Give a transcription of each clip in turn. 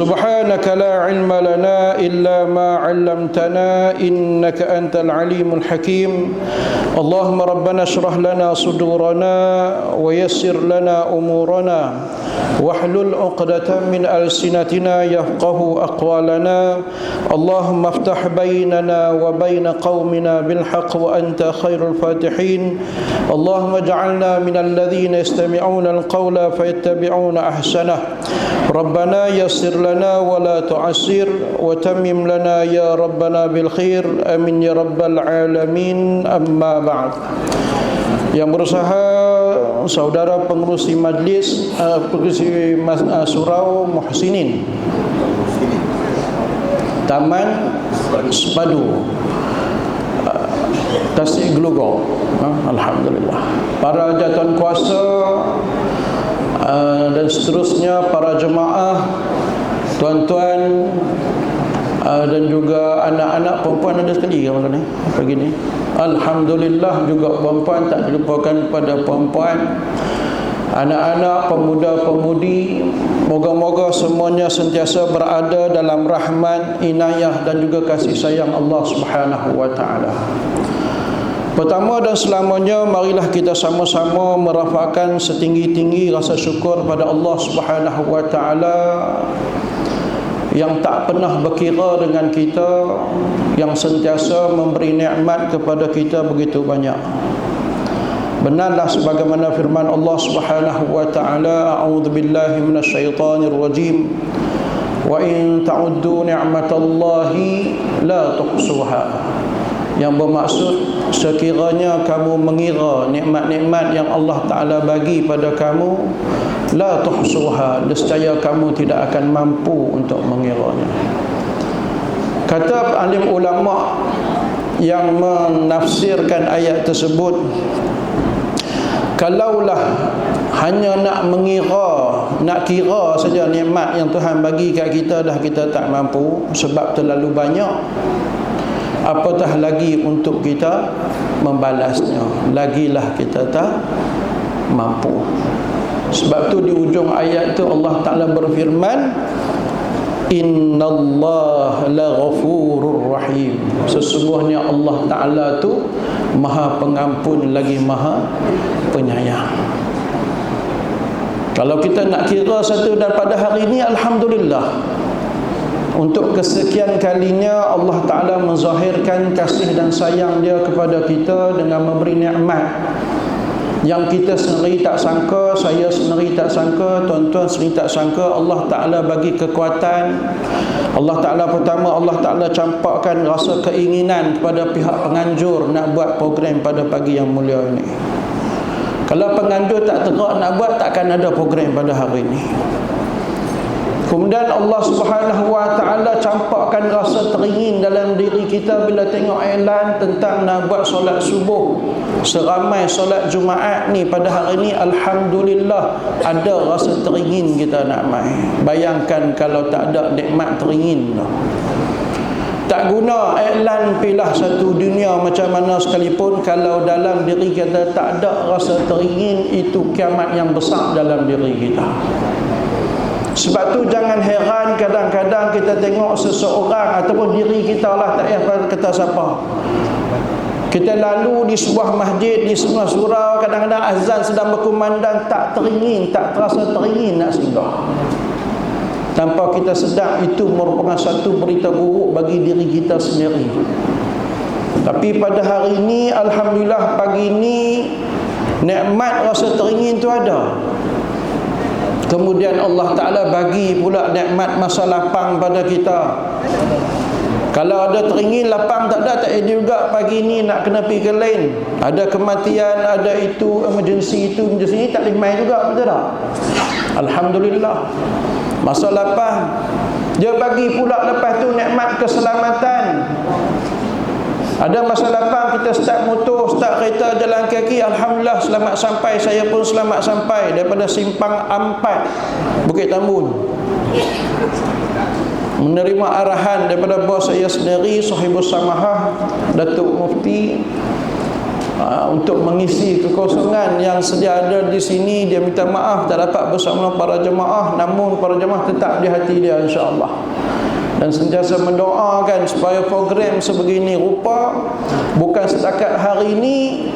سبحانك لا علم لنا إلا ما علمتنا إنك أنت العليم الحكيم اللهم ربنا اشرح لنا صدورنا ويسر لنا أمورنا واحلل عقدة من ألسنتنا يفقه أقوالنا اللهم افتح بيننا وبين قومنا بالحق وأنت خير الفاتحين اللهم اجعلنا من الذين يستمعون القول فيتبعون أحسنه ربنا يسر لنا ولا تعسر وتمم لنا يا ربنا بالخير amin ya rabbal alamin amma ba'd. Yang berusaha saudara pengurusi majlis surau Muhsinin Taman Sepadu Tasik Glogor, alhamdulillah, para jatuhan kuasa dan seterusnya, para jemaah, tuan-tuan dan juga anak-anak perempuan ada sekali malam ni pagi ni. Alhamdulillah juga perempuan, tak dilupakan pada perempuan, anak-anak, pemuda-pemudi, moga-moga semuanya sentiasa berada dalam rahmat, inayah dan juga kasih sayang Allah Subhanahu wa taala. Pertama dan selamanya, marilah kita sama-sama merafakkan setinggi-tinggi rasa syukur pada Allah Subhanahu wa taala yang tak pernah berkira dengan kita, yang sentiasa memberi nikmat kepada kita begitu banyak. Benarlah sebagaimana firman Allah Subhanahu wa taala, a'udzubillahi minasyaitonir rajim, wa in ta'uddu ni'matallahi la tuhsuha. Yang bermaksud, sekiranya kamu mengira nikmat-nikmat yang Allah Ta'ala bagi pada kamu, la tuhsuha, nescaya kamu tidak akan mampu untuk mengiranya. Kata alim ulama yang menafsirkan ayat tersebut, kalaulah hanya nak mengira, nak kira saja nikmat yang Tuhan bagi kat kita, dah kita tak mampu sebab terlalu banyak, apatah lagi untuk kita membalasnya, lagilah kita tak mampu. Sebab tu di ujung ayat tu Allah Ta'ala berfirman, innallaha laghafurur rahim, sesungguhnya Allah Ta'ala tu maha pengampun lagi maha penyayang. Kalau kita nak kira satu daripada hari ini, alhamdulillah, untuk kesekian kalinya Allah Ta'ala menzahirkan kasih dan sayang Dia kepada kita dengan memberi nikmat yang kita sendiri tak sangka, saya sendiri tak sangka, tuan-tuan sendiri tak sangka. Allah Ta'ala bagi kekuatan. Allah Ta'ala pertama, Allah Ta'ala campakkan rasa keinginan kepada pihak penganjur nak buat program pada pagi yang mulia ini. Kalau penganjur tak tegak nak buat, takkan ada program pada hari ini. Kemudian Allah Subhanahu wa taala campakkan rasa teringin dalam diri kita bila tengok iklan tentang nak buat solat subuh. Seramai solat Jumaat ni pada hari ni, alhamdulillah ada rasa teringin kita nak mai. Bayangkan kalau tak ada nikmat teringin tu. Tak guna iklan pilah satu dunia macam mana sekalipun, kalau dalam diri kita tak ada rasa teringin, itu kiamat yang besar dalam diri kita. Sebab tu jangan heran kadang-kadang kita tengok seseorang ataupun diri kita lah, tak payah kata siapa, kita lalu di sebuah masjid, di sebuah surau, kadang-kadang azan sedang berkumandang, tak teringin, tak terasa teringin nak singgah. Tanpa kita sedar, itu merupakan satu berita buruk bagi diri kita sendiri. Tapi pada hari ini, alhamdulillah, pagi ini nikmat rasa teringin tu ada. Kemudian Allah Ta'ala bagi pula nikmat masa lapang pada kita. Kalau ada teringin, lapang tak ada, tak ada juga pagi ni nak kena pergi ke lain. Ada kematian, ada itu, emergency itu, emergency ini, tak boleh main juga, betul tak? Alhamdulillah. Masa lapang. Dia bagi pula lepas tu nikmat keselamatan. Ada masa lapang, kita start motor, start kereta, jalan kaki, alhamdulillah selamat sampai. Saya pun selamat sampai daripada Simpang Ampat, Bukit Tambun, menerima arahan daripada bos saya sendiri, Sahibus Samahah, Datuk Mufti untuk mengisi kekosongan yang sedia ada di sini. Dia minta maaf tak dapat bersama para jemaah, namun para jemaah tetap di hati dia, insya-Allah. Dan sentiasa mendoakan supaya program sebegini rupa bukan setakat hari ini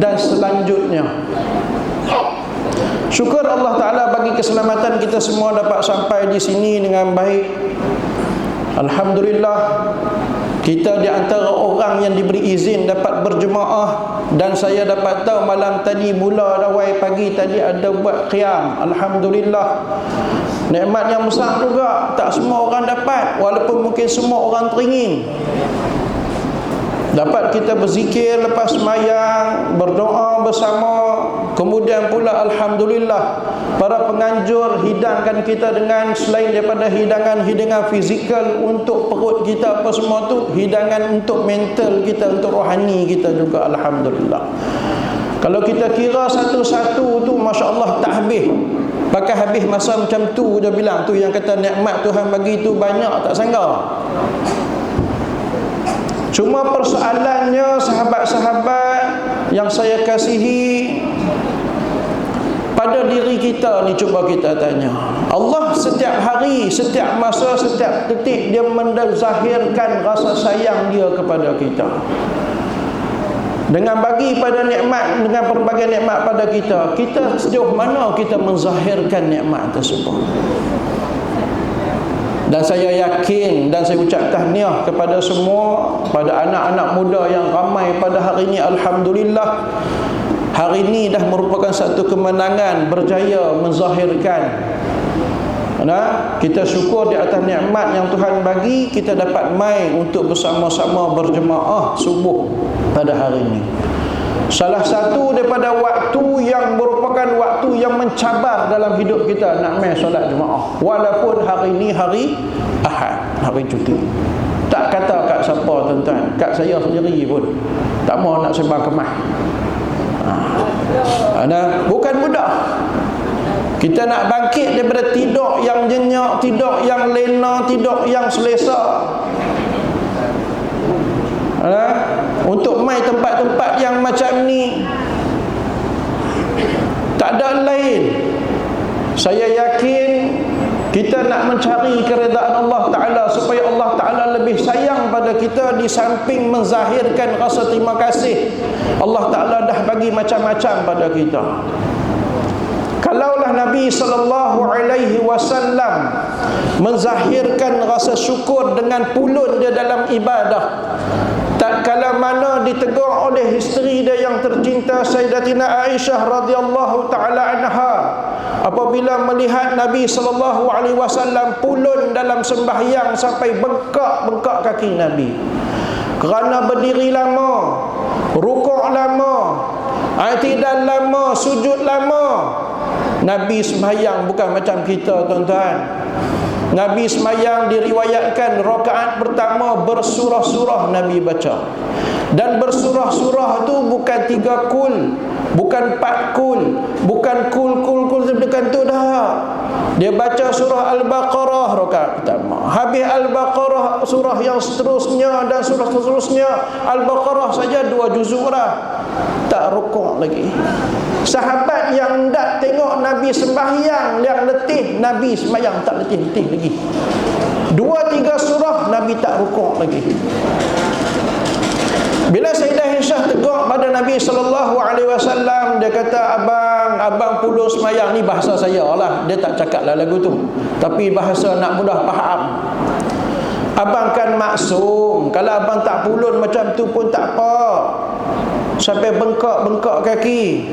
dan selanjutnya. Syukur Allah Ta'ala bagi keselamatan kita semua dapat sampai di sini dengan baik. Alhamdulillah, kita di antara orang yang diberi izin dapat berjemaah. Dan saya dapat tahu malam tadi mula rawai pagi tadi ada buat qiyam. Alhamdulillah, nikmat yang besar juga. Tak semua orang dapat, walaupun mungkin semua orang teringin. Dapat kita berzikir lepas sembahyang, berdoa bersama. Kemudian pula alhamdulillah, para penganjur hidangkan kita dengan selain daripada hidangan fizikal untuk perut kita apa semua tu, hidangan untuk mental kita, untuk rohani kita juga, alhamdulillah. Kalau kita kira satu-satu tu, masya-Allah tak habis. Pakai habis masa macam tu dia bilang tu, yang kata nikmat Tuhan bagi tu banyak tak sangka. Cuma persoalannya sahabat-sahabat yang saya kasihi, pada diri kita ni cuba kita tanya. Allah setiap hari, setiap masa, setiap detik dia menzahirkan rasa sayang dia kepada kita. Dengan bagi pada nikmat, dengan berbagai nikmat pada kita, kita sejauh mana kita menzahirkan nikmat tersebut. Dan saya yakin dan saya ucap tahniah kepada semua, pada anak-anak muda yang ramai pada hari ini, alhamdulillah. Hari ini dah merupakan satu kemenangan, berjaya menzahirkan. Kita syukur di atas nikmat yang Tuhan bagi, kita dapat mai untuk bersama-sama berjemaah subuh pada hari ini. Salah satu daripada waktu yang merupakan waktu yang mencabar dalam hidup kita, nak mai solat jemaah. Walaupun hari ini hari Ahad, hari cuti. Tak kata kat siapa tuan-tuan, kat saya sendiri pun tak mau nak sembah kemah. Bukan mudah. Kita nak bangkit daripada tidur yang nyenyak, tidur yang lena, tidur yang selesa, untuk mai tempat-tempat yang macam ni. Tak ada lain. Saya yakin kita nak mencari keredaan Allah Ta'ala, supaya Allah Ta'ala lebih sayang pada kita. Di samping menzahirkan rasa terima kasih, Allah Ta'ala dah bagi macam-macam pada kita. Kalaulah Nabi SAW menzahirkan rasa syukur dengan pulun dia dalam ibadah, tak kala mana ditegur oleh isteri dia yang tercinta Sayyidatina Aisyah radhiyallahu taala anha, apabila melihat Nabi SAW pulun dalam sembahyang sampai bengkak kaki Nabi, kerana berdiri lama, rukuk lama, i'tidal lama, sujud lama. Nabi sembahyang bukan macam kita, tuan-tuan. Nabi sembahyang diriwayatkan rakaat pertama bersurah-surah Nabi baca. Dan bersurah-surah tu bukan 3 kul, bukan 4 kul, bukan kul dekat tu dah. Dia baca surah Al-Baqarah rakaat pertama, habis Al-Baqarah surah yang seterusnya dan surah seterusnya. Al-Baqarah saja 2 juzuk dah, tak rukuk lagi. Sahabat yang hendak tengok Nabi sembahyang yang letih, Nabi sembahyang tak letih-letih lagi. 2-3 surah Nabi tak rukuk lagi. Bila Sayyidah Aisyah tegur pada Nabi SAW, dia kata, abang pulun sembahyang ni, bahasa saya lah, dia tak cakap lah lagu tu, tapi bahasa nak mudah faham. Abang kan maksum, kalau abang tak pulun macam tu pun tak apa, sampai bengkak kaki.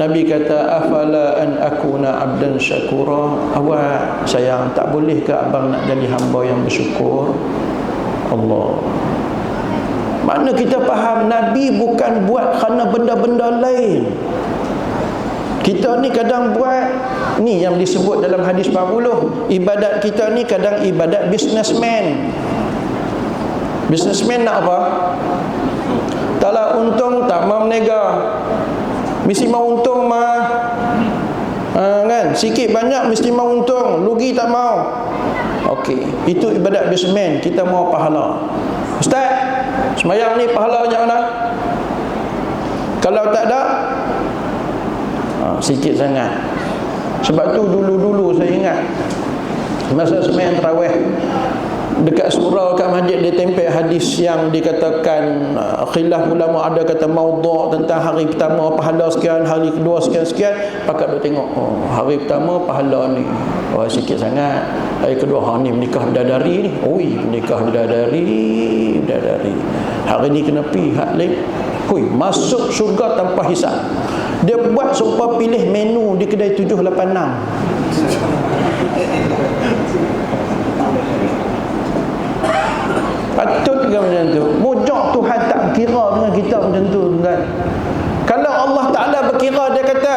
Nabi kata, afala an akuna abdan syakura. Awak sayang, tak boleh ke abang nak jadi hamba yang bersyukur? Allah. Mana kita faham Nabi bukan buat kerana benda-benda lain. Kita ni kadang buat ni yang disebut dalam hadis 40, ibadat kita ni kadang ibadat businessman. Businessman nak apa? Taklah untung tak mau menega. Mesti mau untung mah. Kan? Sikit banyak mesti mau untung, rugi tak mau. Okey, itu ibadat businessman, kita mau pahala. Ustaz, sembahyang ni pahalanya mana? Kalau tak ada, sikit sangat. Sebab tu dulu-dulu saya ingat masa sembahyang tarawih dekat surau kat masjid, dia tempel hadis yang dikatakan khilaf ulama, ada kata maudhu' tentang hari pertama pahala sekian, hari kedua sekian. Pakat duk tengok, hari pertama pahala ni sikit sangat, hari kedua ni menikah bidadari ni, menikah bidadari, hari ni kena pi hak lain, masuk syurga tanpa hisab. Dia buat supaya pilih menu di kedai 786. Patut ke macam tu? Mujak Tuhan tak kira dengan kita macam tu, kan? Kalau Allah Ta'ala berkira, dia kata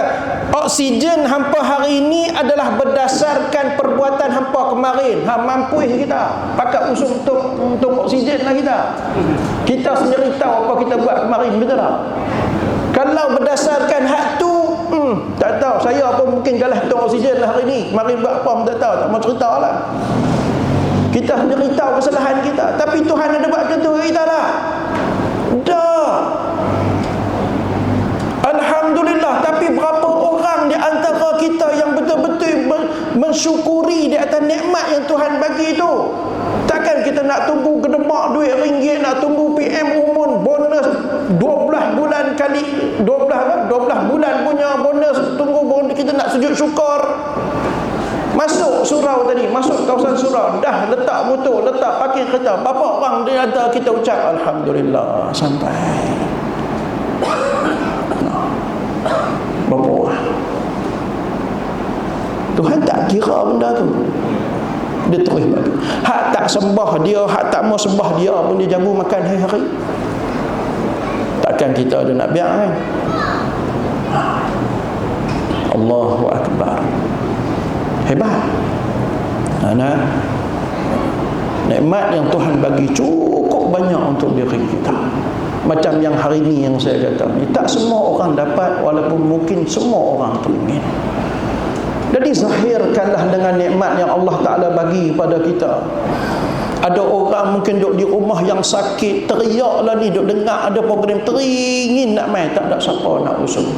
oksigen hampa hari ini adalah berdasarkan perbuatan hampa kemarin. Mampu kita pakai usung untuk oksigen lah kita. Kita sendiri tahu apa kita buat kemarin, betul tak? Kalau berdasarkan hak tu, tak tahu. Saya pun mungkin kalah tung oksigen lah hari ni. Kemarin buat apa, tak tahu. Tak mau cerita lah. Kita sendiri tahu kesalahan kita. Tapi Tuhan ada buat macam tu kita lah. Dah. Alhamdulillah. Tapi berapa orang di antara kita yang betul-betul mensyukuri di atas nikmat yang Tuhan bagi itu? Takkan kita nak tunggu gedemak duit ringgit, nak tunggu PM umum bonus 12 bulan kali 12 bulan punya bonus, tunggu bonus, kita nak sujud syukur. Masuk surau tadi, masuk kawasan surau, dah letak motor, letak parking kereta, berapa orang di antara kita ucap Alhamdulillah sampai. Berapa orang? Tuhan tak kira benda tu. Dia terus bagi. Hak tak sembah dia, hak tak mau sembah dia pun dia jamu makan hari-hari. Takkan kita ada nak biar, kan? Allahu Akbar. Hebat. Nikmat yang Tuhan bagi cukup banyak untuk diri kita. Macam yang hari ni yang saya kata ni, tak semua orang dapat, walaupun mungkin semua orang teringin. Jadi zahirkanlah dengan nikmat yang Allah Ta'ala bagi pada kita. Ada orang mungkin duduk di rumah yang sakit, teriak lah ni, duduk dengar ada program, teringin nak main, tak ada siapa nak usung.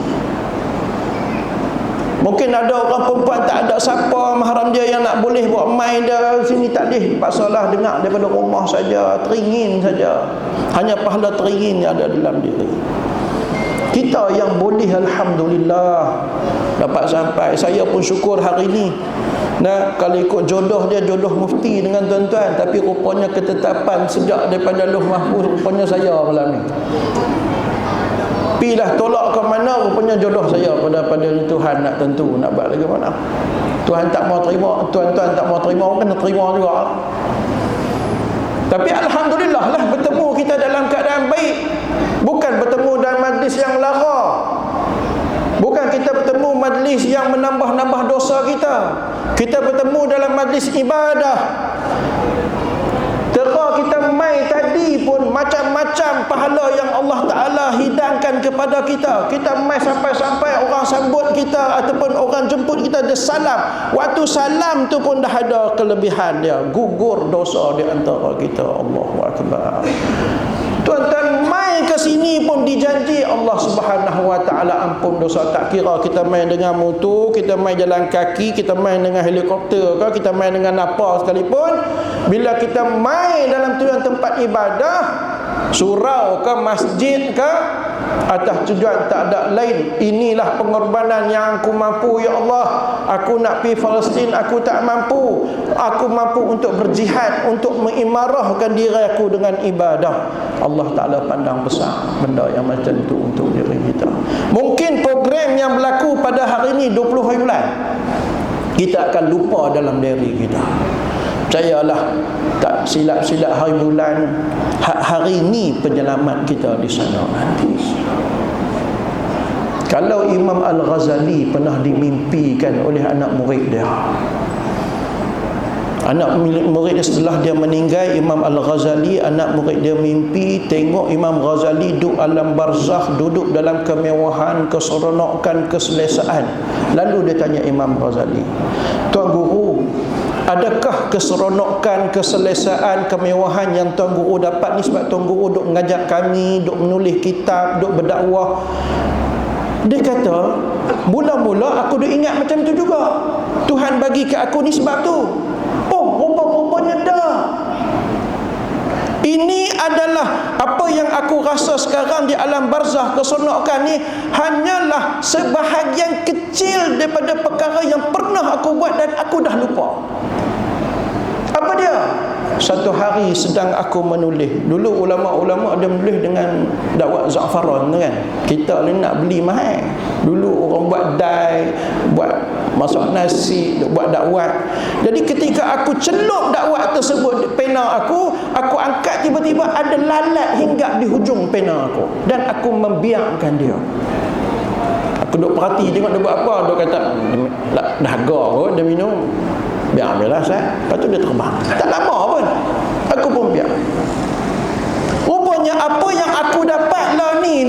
Mungkin ada orang perempuan tak ada siapa mahram dia yang nak boleh buat main dia sini, tak boleh, paksalah dengar daripada rumah saja, teringin saja. Hanya pahala teringin yang ada dalam diri. Kita yang boleh, Alhamdulillah, dapat sampai. Saya pun syukur hari ni. Nah, kalau ikut jodoh dia, jodoh mufti dengan tuan-tuan, tapi rupanya ketetapan sejak daripada Lauh Mahfuz, rupanya saya malam ni. Pilah tolak ke mana, rupanya jodoh saya pada Tuhan nak tentu nak buat lagi mana. Tuhan tak mau terima, tuan-tuan tak mau terima, orang kena terima juga. Tapi Alhamdulillah lah bertemu kita dalam keadaan baik. Bukan bertemu dalam majlis yang lara, bukan kita bertemu majlis yang menambah-nambah dosa kita. Kita bertemu dalam majlis ibadah. Tera kita mai tadi pun macam-macam pahala yang Allah Ta'ala hidangkan kepada kita. Kita mai sampai-sampai orang sambut kita ataupun orang jemput kita, dia salam. Waktu salam tu pun dah ada kelebihan dia, gugur dosa di antara kita. Allahu Akbar. Tuan-tuan mai ke sini pun dijanji Allah Subhanahu Wa Ta'ala ampun dosa. Tak kira kita main dengan motor, kita main jalan kaki, kita main dengan helikopter ke, kita main dengan apa sekalipun, bila kita main dalam tujuan tempat ibadah, surau ke masjid ke, atas tujuan tak ada lain, inilah pengorbanan yang aku mampu, ya Allah. Aku nak pergi Palestin, aku tak mampu. Aku mampu untuk berjihad, untuk mengimarahkan diri aku dengan ibadah. Allah Ta'ala pandang besar benda yang macam tu untuk diri kita. Mungkin program yang berlaku pada hari ini 20 hari bulan, kita akan lupa dalam diri kita. Percayalah, tak silap-silap hari bulan, hari ini penyelamat kita di sana nanti. Kalau Imam Al-Ghazali pernah dimimpikan oleh anak murid dia, anak murid dia setelah dia meninggal, Imam Al-Ghazali, anak murid dia mimpi tengok Imam Ghazali duduk alam barzakh, duduk dalam kemewahan, keseronokan, keselesaan. Lalu dia tanya Imam Ghazali, Tuan Guru, Adakah keseronokan, keselesaan, kemewahan yang Tuan Guru dapat ni sebab Tuan Guru duk mengajar kami, duk menulis kitab, duk berdakwah? Dia kata, mula-mula aku duk ingat macam tu juga. Tuhan bagi ke aku ni sebab tu. Oh, rupa-rupanya dah. Ini adalah apa yang aku rasa sekarang di alam barzah, keseronokan ni hanyalah sebahagian kecil daripada perkara yang pernah aku buat dan aku dah lupa. Apa dia? Satu hari sedang aku menulis. Dulu ulama-ulama ada menulis dengan dakwah za'faran kan. Kita ni nak beli mahal. Dulu orang buat dai, buat masak nasi, buat dakwah. Jadi ketika aku celup dakwah tersebut di pena aku angkat, tiba-tiba ada lalat hinggap di hujung pena aku dan aku membiarkan dia. Aku duk perhati tengok dia buat apa. Dia kata dahaga kot dia minum. Biarlah saya. Lepas tu dia terbang. Tak lama pun aku pun biar. Rupanya apa yang aku dapat lah ni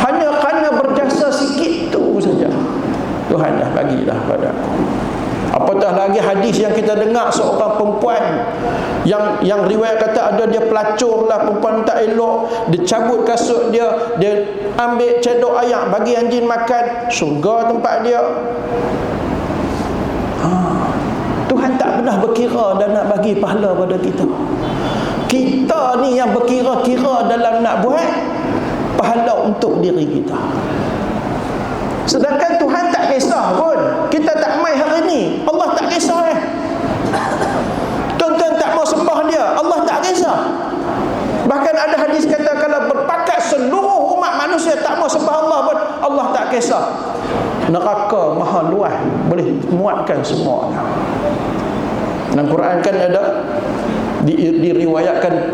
hanya kerana berjasa sikit tu saja. Tuhan dah bagilah pada aku. Apatah lagi hadis yang kita dengar seorang perempuan yang riwayat kata ada dia pelacur lah, perempuan tak elok, dia cabut kasut dia ambil cedok ayak bagi anjing makan, surga tempat dia. Tuhan tak pernah berkira dan nak bagi pahala pada kita. Kita ni yang berkira-kira dalam nak buat pahala untuk diri kita. Sedangkan Tuhan tak kisah pun. Kita tak mai hari ni, Allah tak kisah Tuan-tuan tak mau sembah dia, Allah tak kisah. Bahkan ada hadis kata kalau berpakat seluruh umat manusia tak mau sembah Allah pun, Allah tak kisah. Neraka maha luas, boleh muatkan semuanya. Dalam Quran kan ada diriwayatkan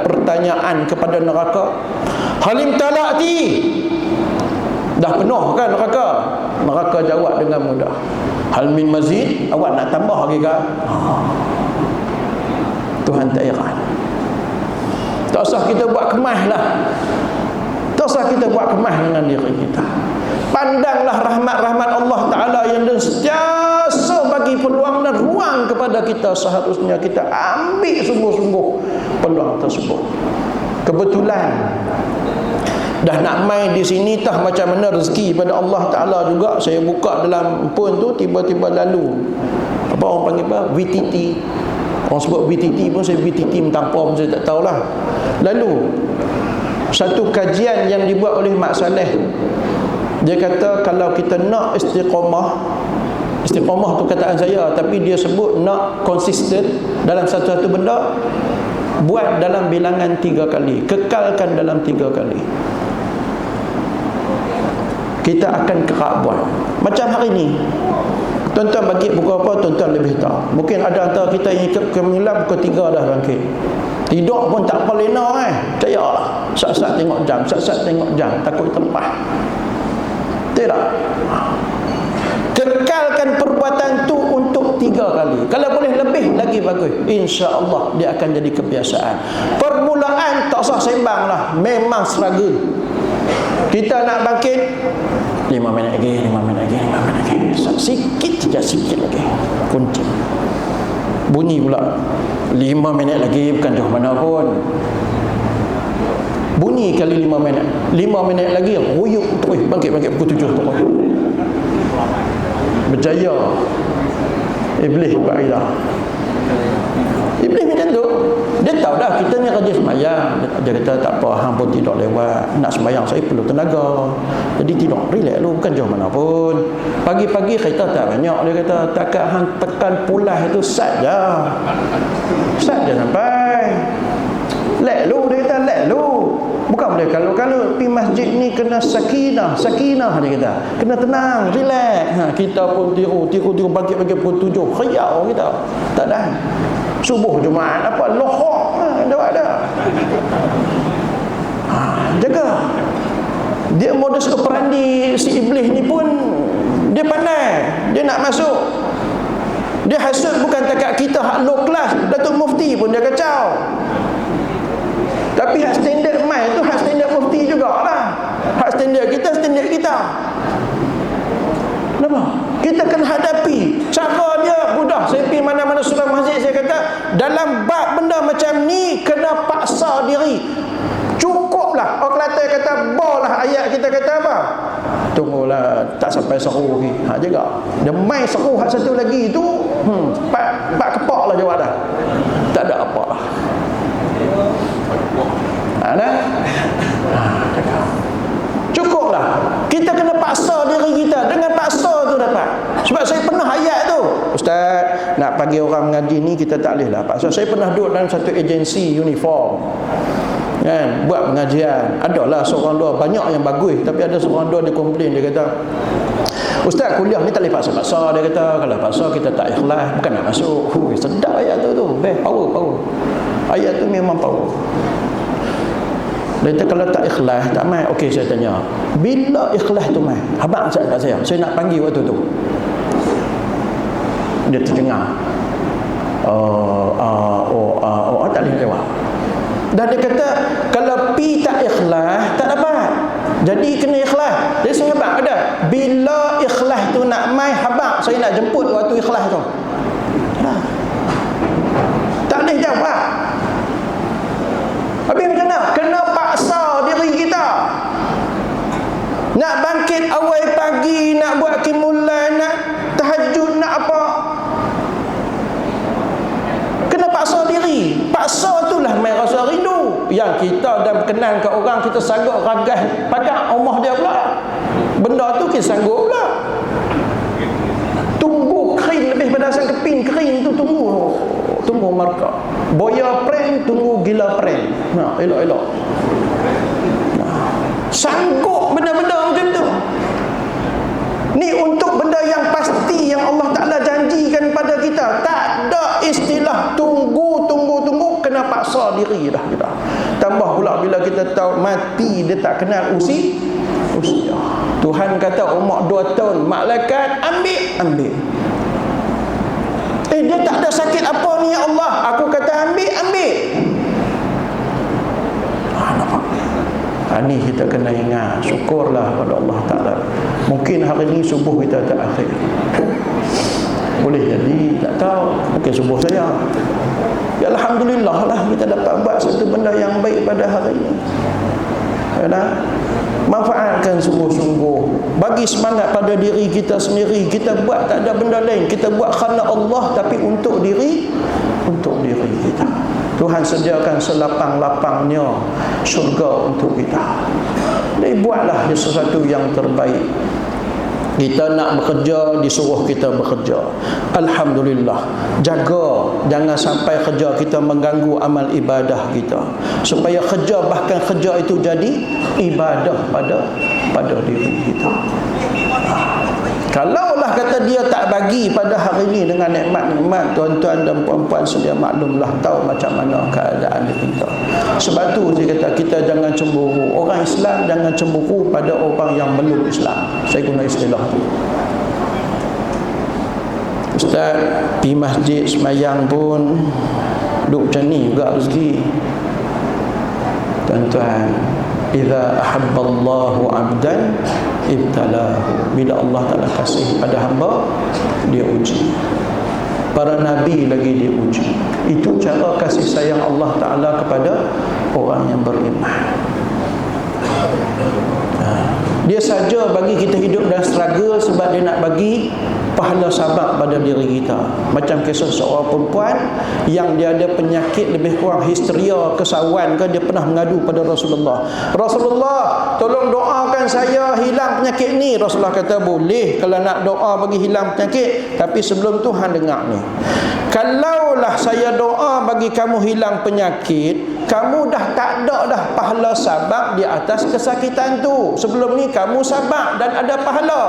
pertanyaan kepada neraka. Halim talati, dah penuh kan neraka? Neraka jawab dengan mudah. Hal min mazid, awak nak tambah lagi kan? Tuhan tak heran. Tak usah kita buat kemas lah. Tak usah kita buat kemas dengan diri kita. Pandanglah rahmat-rahmat Allah Ta'ala yang sentiasa bagi peluang dan ruang kepada kita. Seharusnya kita ambil sungguh-sungguh peluang tersebut. Kebetulan dah nak main di sini, tah macam mana rezeki pada Allah Ta'ala juga. Saya buka dalam phone tu, tiba-tiba lalu apa orang panggil apa? VTT. Orang sebut VTT pun saya VTT mentampar pun saya tak tahulah. Lalu satu kajian yang dibuat oleh Mak Saleh, dia kata kalau kita nak istiqamah tu kataan saya, tapi dia sebut nak konsisten dalam satu-satu benda, buat dalam bilangan 3 kali, kekalkan dalam 3 kali. Kita akan kerap buat. Macam hari ni, tuan-tuan bagi pukul apa, tuan-tuan lebih tahu. Mungkin ada antara kita yang ikut kemilan pukul 3 dah bangkit. Tidur pun tak apa lena percayalah. Sat-sat tengok jam, takut terlepas. Tidak. Kekalkan perbuatan tu untuk 3 kali. Kalau boleh lebih lagi bagus. Insya-Allah dia akan jadi kebiasaan. Permulaan tak usah sembang lah, memang struggle. Kita nak bangkit 5 minit lagi. Sikit lagi. Kunci. Bunyi pula 5 minit lagi, bukan jauh mana pun. Bunyi kali 5 minit. 5 minit lagi ruyuk terus bangkit pukul 7 terus. Berjaya. Iblis berilah. Iblis macam tu. Dia tahu dah kita ni rajin sembahyang. Dia kata tak apa, hang pun tidur lewat. Nak sembahyang saya perlu tenaga. Jadi tidur relax dulu, bukan jauh mana pun. Pagi-pagi kereta tak banyak, dia kata takat hang tekan pulas itu sat je. Sat je sampai. Lek lu, dia kata lek lu. Bukan boleh kalau pergi masjid ni kena sakinah dia kata. Kena tenang, relax. Kita pun tiru pagi-pagi pukul 7. Khayal kita. Tak dah. Subuh Jumaat apa lohok ada. Jaga. Dia modus operandi si iblis ni pun dia pandai. Dia nak masuk. Dia hasut bukan takat kita hak low class. Datuk Mufti pun dia kacau. Tapi hak standard mai tu hak standard Mufti jugalah. Hak standard kita. Kenapa? Kita kena hadapi. Cara dia mudah. Saya pergi mana-mana surau masjid, saya kata dalam bab benda macam ni kena paksa diri. Cukuplah. Orang Kelantan kata bolah ayat, kita kata apa? Tunggulah tak sampai seru lagi. Juga. Dia main seru hak satu lagi tu, pak kepak lah jawab dah. Tak ada apa lah. Cukuplah. Kita kena paksa diri kita. Dengan paksa tu dapat. Sebab saya pernah ayat tu, Ustaz, nak panggil orang mengaji ni kita tak boleh lah paksa. Saya pernah duduk dalam satu agensi uniform, kan, buat pengajian. Adalah seorang dua, banyak yang bagus, tapi ada seorang dua dia komplain. Dia kata, Ustaz, kuliah ni tak boleh paksa-paksa. Dia kata, kalau paksa kita tak ikhlas, bukan nak masuk. Sedap ayat tu. Power. Ayat tu memang power. Dia kata, kalau tak ikhlas, tak mai. Okey, saya tanya, bila ikhlas tu mai? Abang cakap kat saya nak panggil waktu tu. Dia tercengang. Tak boleh jawab. Dan dia kata, kalau pi tak ikhlas, tak dapat. Jadi kena ikhlas. Jadi saya habang ada, bila ikhlas tu nak mai, habang saya nak jemput waktu ikhlas tu. Tak boleh jawab. Habis macam mana? Kena paksa diri kita. Nak bangkit awal pagi, nak buat qiyamul, nak tahajud, nak apa, kena paksa diri. Paksa itulah mai rasa rindu. Yang kita dah berkenan ke orang, kita sanggup ragas padak rumah dia pula. Benda tu kita sanggup pula. Tunggu kering lebih pada asal keping kering tu, tunggu markah. Boya prank, tunggu gila prank. Elok-elok. Sanggup benda-benda macam tu. Ni untuk benda yang pasti, yang Allah Ta'ala janjikan pada kita. Tak ada istilah tunggu. Kena paksa diri dah kita. Tambah pula bila kita tahu mati, dia tak kenal usia. Tuhan kata umur 2 tahun, malaikat ambil. Dia tak ada sakit apa ni ya Allah. Aku kata ambil. Nampak? Ni kita kena ingat. Syukurlah pada Allah Ta'ala. Mungkin hari ni subuh kita tak akhir. Boleh jadi, tak tahu. Mungkin subuh saya. Ya Alhamdulillah lah kita dapat buat satu benda yang baik pada hari ini. Manfaatkan sungguh-sungguh. Bagi semangat pada diri kita sendiri. Kita buat tak ada benda lain. Kita buat kerana Allah, tapi untuk diri kita. Tuhan sediakan selapang-lapangnya syurga untuk kita. Jadi buatlah sesuatu yang terbaik. Kita nak bekerja, disuruh kita bekerja. Alhamdulillah. Jaga jangan sampai kerja kita mengganggu amal ibadah kita. Supaya kerja, bahkan kerja itu jadi ibadah pada diri kita. Kalaulah kata dia tak bagi pada hari ini dengan nikmat-nikmat, tuan-tuan dan puan-puan sedia maklumlah, tahu macam mana keadaan kita. Sebab tu saya kata kita jangan cemburu. Orang Islam jangan cemburu pada orang yang belum Islam. Saya guna istilah tu. Ustaz, di masjid semayang pun duk macam ni juga rezeki. Tuan-tuan, idza ahabballahu 'abdan ibtalahu. Bila Allah Ta'ala kasih pada hamba, dia uji. Para nabi lagi dia uji. Itu cara kasih sayang Allah Ta'ala kepada orang yang beriman. Dia saja bagi kita hidup dan struggle sebab dia nak bagi pahala sabar pada diri kita. Macam kisah seorang perempuan yang dia ada penyakit lebih kurang histeria, kesawan ke, dia pernah mengadu pada Rasulullah. Rasulullah, tolong doakan saya hilang penyakit ni. Rasulullah kata, boleh kalau nak doa bagi hilang penyakit, tapi sebelum tu hang dengar ni. Kalaulah saya doa bagi kamu hilang penyakit, kamu dah tak ada dah pahala sabar di atas kesakitan tu. Sebelum ni kamu sabar dan ada pahala.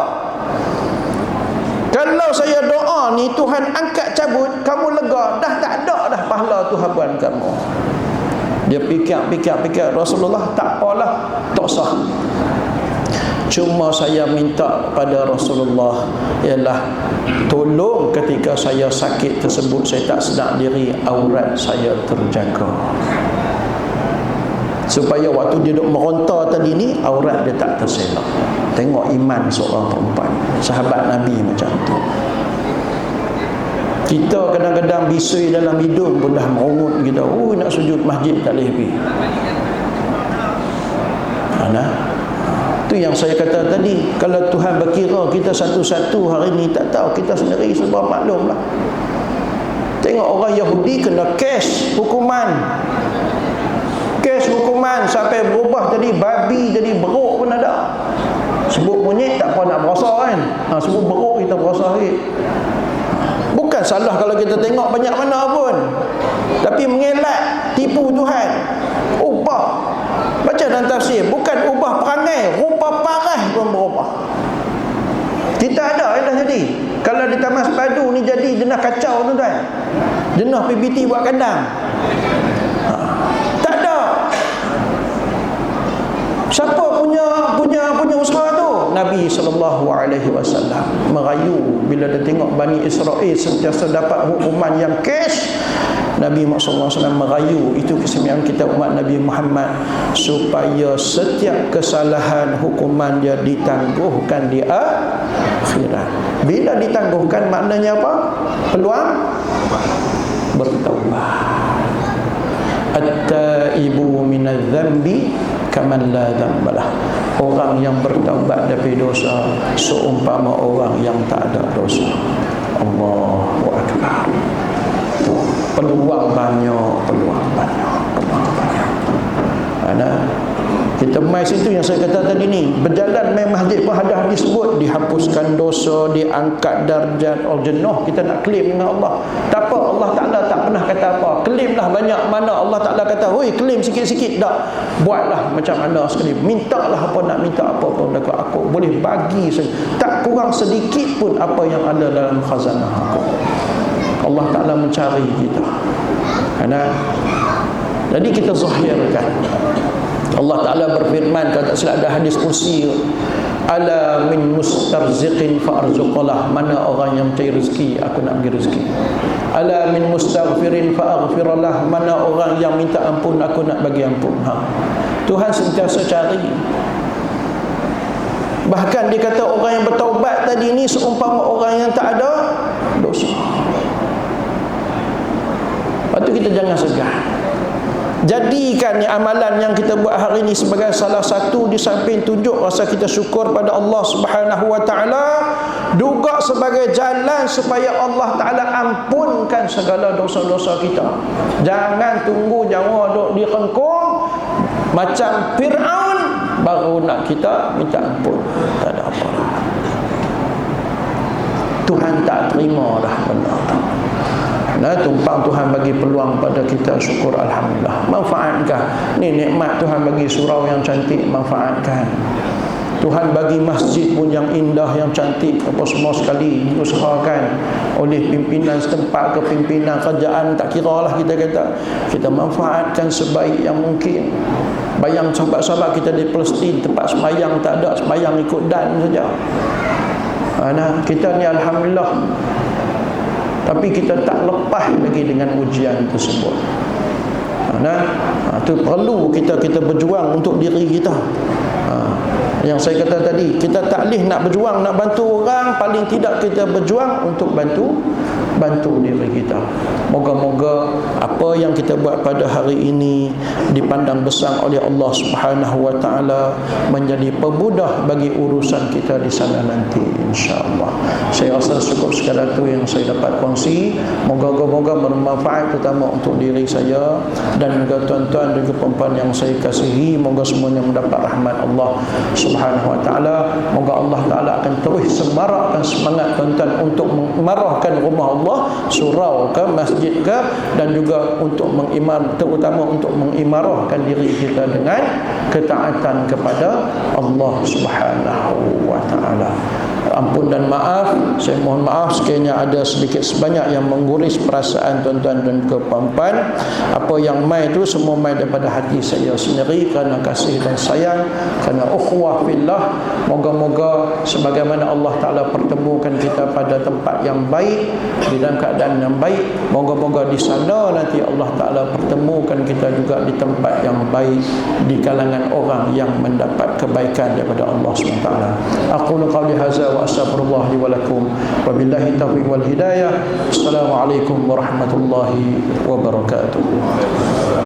Kalau saya doa ni Tuhan angkat cabut, kamu lega, dah tak ada dah pahala tu habuan kamu. Dia fikir Rasulullah, tak apalah, tak sah. Cuma saya minta pada Rasulullah ialah tolong ketika saya sakit tersebut, saya tak sedar diri, aurat saya terjaga. supaya waktu dia duduk meronta tadi ni aurat dia tak terselak. Tengok iman seorang perempuan sahabat Nabi macam tu. Kita kadang-kadang bisui dalam hidung pun dah merungut kita, nak sujud masjid tak boleh pergi. Itu yang saya kata tadi, kalau Tuhan berkira kita satu-satu hari ni tak tahu, kita sendiri sebab maklum lah. Tengok orang Yahudi kena kes hukuman sampai berubah jadi babi, jadi beruk pun ada. Sebut monyet tak apa nak berasa kan, sebut beruk kita berasa lagi. Bukan salah kalau kita tengok banyak mana pun, tapi mengelak, tipu Tuhan, ubah. Baca dalam tafsir, bukan ubah perangai, rupa parah pun berubah. Kita ada dah jadi. Kalau di Taman Sepadu ni jadi jenah kacau tuan-tuan, jenah PBT buat kandang. Tak ada. Siapa punya usaha tu? Nabi SAW merayu bila dia tengok Bani Israel sentiasa dapat hukuman yang kes. Nabi Muhammad SAW merayu, itu kesemuanya kita umat Nabi Muhammad, supaya setiap kesalahan hukuman dia ditangguhkan di akhirat. Bila ditangguhkan maknanya apa? Peluang bertaubat. At-taibu minadz-dzambi kaman la dzambalah. Orang yang bertaubat dari dosa seumpama orang yang tak ada dosa. Allahu akbar. Peluang banyak. Kita mai situ yang saya kata tadi ni, berjalan mai masjid pun ada disebut dihapuskan dosa, diangkat darjat. Jenuh kita nak claim dengan Allah. Tak apa, Allah Ta'ala tak pernah kata apa. Claimlah banyak mana Allah Ta'ala kata, "Hoi, claim sikit-sikit." Tak. Buatlah macam mana sekali. Mintalah apa nak minta apa pun aku boleh bagi tak kurang sedikit pun apa yang ada dalam khazanah aku. Allah Ta'ala mencari kita. Jadi kita zahirkan. Allah Ta'ala berfirman, kalau tak silap ada hadis kursi, ala min mustarziqin fa'arzuqalah. Mana orang yang mencari rezeki, aku nak bagi rezeki. Ala min mustaghfirin fa'aghfiralah. Mana orang yang minta ampun, aku nak bagi ampun. Tuhan sentiasa cari. Bahkan dia kata orang yang bertaubat tadi ni seumpama orang yang tak ada dosa. Lepas tu kita jangan segan. Jadikan amalan yang kita buat hari ini sebagai salah satu, di samping tunjuk rasa kita syukur pada Allah Subhanahu wa taala, juga sebagai jalan supaya Allah Taala ampunkan segala dosa-dosa kita. Jangan tunggu nyawa duk direngkung macam Firaun baru nak kita minta ampun. Tak ada apa. Tuhan tak terima dah benda tu. Tumpang Tuhan bagi peluang pada kita, syukur alhamdulillah. Manfaatkan. Ni nikmat Tuhan bagi surau yang cantik, manfaatkan. Tuhan bagi masjid pun yang indah, yang cantik, apa semua sekali diusahakan oleh pimpinan setempat ke pimpinan kerajaan, tak kira lah kita kata. Kita manfaatkan sebaik yang mungkin. Bayang sahabat-sahabat kita di Palestin, tempat sembahyang tak ada, sembahyang ikut dan saja. Kita ni alhamdulillah, tapi kita tak lepas lagi dengan ujian tersebut. Itu perlu kita berjuang untuk diri kita. Yang saya kata tadi, kita tak boleh nak berjuang nak bantu orang, paling tidak kita berjuang untuk bantu diri kita. Moga-moga apa yang kita buat pada hari ini dipandang besar oleh Allah Subhanahu wa taala, menjadi pemudah bagi urusan kita di sana nanti, insya-Allah. Saya rasa cukup sekadar itu yang saya dapat kongsi. Moga-moga bermanfaat, terutama untuk diri saya dan juga tuan-tuan dan perempuan yang saya kasihi. Moga semuanya mendapat rahmat Allah Subhanahu wa taala. Moga Allah Taala akan terus semarakkan semangat tuan-tuan untuk memarahkan rumah Allah, surau ke masjid ke, dan juga untuk terutama untuk mengimarahkan diri kita dengan ketaatan kepada Allah Subhanahu wa taala. ampun dan maaf. Saya mohon maaf sekiranya ada sedikit sebanyak yang mengguris perasaan tuan-tuan dan puan-puan. Apa yang mai itu semua mai daripada hati saya sendiri, kerana kasih dan sayang, kerana ukhuwah fillah. Moga-moga sebagaimana Allah Ta'ala pertemukan kita pada tempat yang baik, di dalam keadaan yang baik, moga-moga di sana nanti Allah Ta'ala pertemukan kita juga di tempat yang baik, di kalangan orang yang mendapat kebaikan daripada Allah SWT. Aqulu qawli hadza wa astaghfirullah li wa lakum wa billahi taufiq wal hidayah. Assalamualaikum warahmatullahi wabarakatuh.